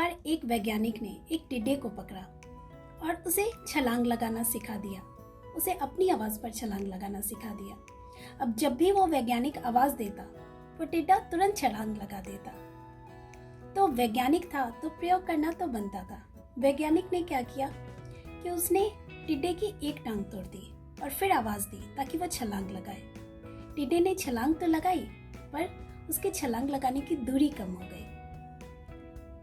बार एक वैज्ञानिक ने एक टिड्डे को पकड़ा और उसे छलांग लगाना सिखा दिया। उसे अपनी आवाज़ पर छलांग लगाना सिखा दिया। अब जब भी वो वैज्ञानिक आवाज़ देता वो टिड्डा तुरंत छलांग लगा देता। तो वैज्ञानिक था तो प्रयोग करना तो बनता था। वैज्ञानिक ने क्या किया कि उसने टिड्डे की एक टांग तोड़ दी और फिर आवाज़ दी ताकि वो छलांग लगाए। टिड्डे ने छलांग तो लगाई पर उसके छलांग लगाने की दूरी कम हो गई।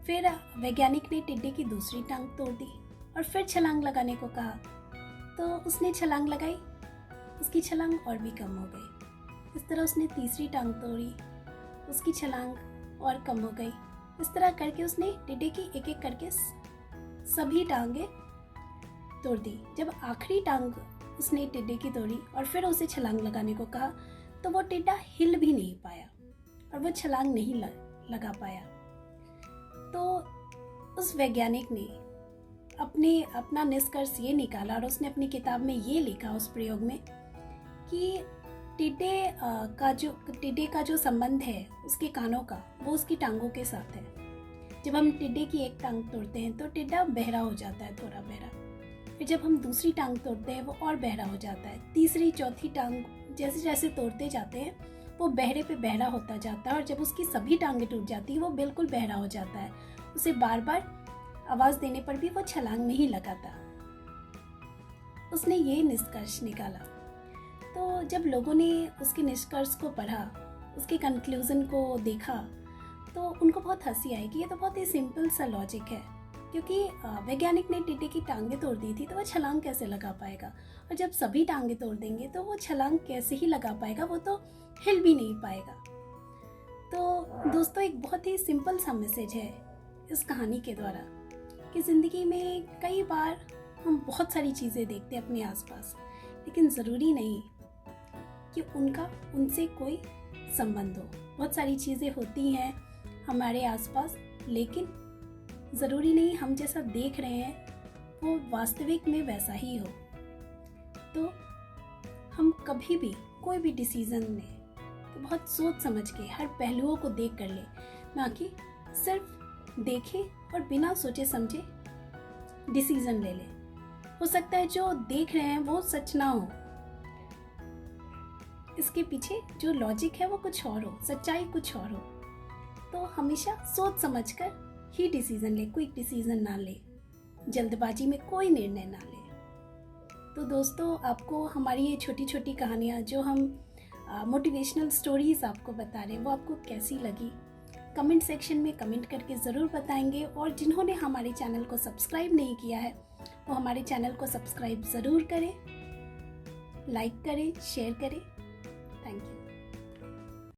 फिर वैज्ञानिक ने टिड्डे की दूसरी टांग तोड़ दी और फिर छलांग लगाने को कहा तो उसने छलांग लगाई, उसकी छलांग और भी कम हो गई। इस तरह उसने तीसरी टांग तोड़ी, उसकी छलांग और कम हो गई। इस तरह करके उसने टिड्डे की एक एक करके सभी टांगे तोड़ दी। जब आखिरी टांग उसने टिड्डे की तोड़ी और फिर उसे छलांग लगाने को कहा तो वो टिड्डा हिल भी नहीं पाया और वो छलांग नहीं लगा पाया। तो उस वैज्ञानिक ने अपना निष्कर्ष ये निकाला और उसने अपनी किताब में ये लिखा उस प्रयोग में कि टिड्डे का जो संबंध है उसके कानों का वो उसकी टांगों के साथ है। जब हम टिड्डे की एक टांग तोड़ते हैं तो टिड्डा बहरा हो जाता है, थोड़ा बहरा। फिर जब हम दूसरी टांग तोड़ते हैं वो और बहरा हो जाता है। तीसरी चौथी टांग जैसे जैसे तोड़ते जाते हैं वो बहरे पे बहरा होता जाता है और जब उसकी सभी टांगें टूट जाती है वो बिल्कुल बहरा हो जाता है। उसे बार बार आवाज़ देने पर भी वो छलांग नहीं लगाता। उसने ये निष्कर्ष निकाला। तो जब लोगों ने उसके निष्कर्ष को पढ़ा, उसके कंक्लूजन को देखा तो उनको बहुत हंसी आई कि ये तो बहुत ही सिंपल सा लॉजिक है, क्योंकि वैज्ञानिक ने टिड्डे की टांगें तोड़ दी थी तो वो छलांग कैसे लगा पाएगा, और जब सभी टांगें तोड़ देंगे तो वो छलांग कैसे ही लगा पाएगा, वो तो हिल भी नहीं पाएगा। तो दोस्तों, एक बहुत ही सिंपल सा मैसेज है इस कहानी के द्वारा कि ज़िंदगी में कई बार हम बहुत सारी चीज़ें देखते हैं अपने आसपास, लेकिन ज़रूरी नहीं कि उनसे कोई संबंध हो। बहुत सारी चीज़ें होती हैं हमारे आसपास, लेकिन ज़रूरी नहीं हम जैसा देख रहे हैं वो वास्तविक में वैसा ही हो। तो हम कभी भी कोई भी डिसीज़न में तो बहुत सोच समझ के हर पहलुओं को देख कर ले, ना कि सिर्फ देखें और बिना सोचे समझे डिसीज़न ले लें। हो सकता है जो देख रहे हैं वो सच ना हो, इसके पीछे जो लॉजिक है वो कुछ और हो, सच्चाई कुछ और हो। तो हमेशा सोच समझकर ही डिसीज़न ले, क्विक डिसीज़न ना ले, जल्दबाजी में कोई निर्णय ना ले। तो दोस्तों, आपको हमारी ये छोटी छोटी कहानियाँ जो हम मोटिवेशनल स्टोरीज़ आपको बता रहे हैं वो आपको कैसी लगी, कमेंट सेक्शन में कमेंट करके ज़रूर बताएंगे। और जिन्होंने हमारे चैनल को सब्सक्राइब नहीं किया है वो हमारे चैनल को सब्सक्राइब ज़रूर करें, लाइक करें, शेयर करें। Thank you.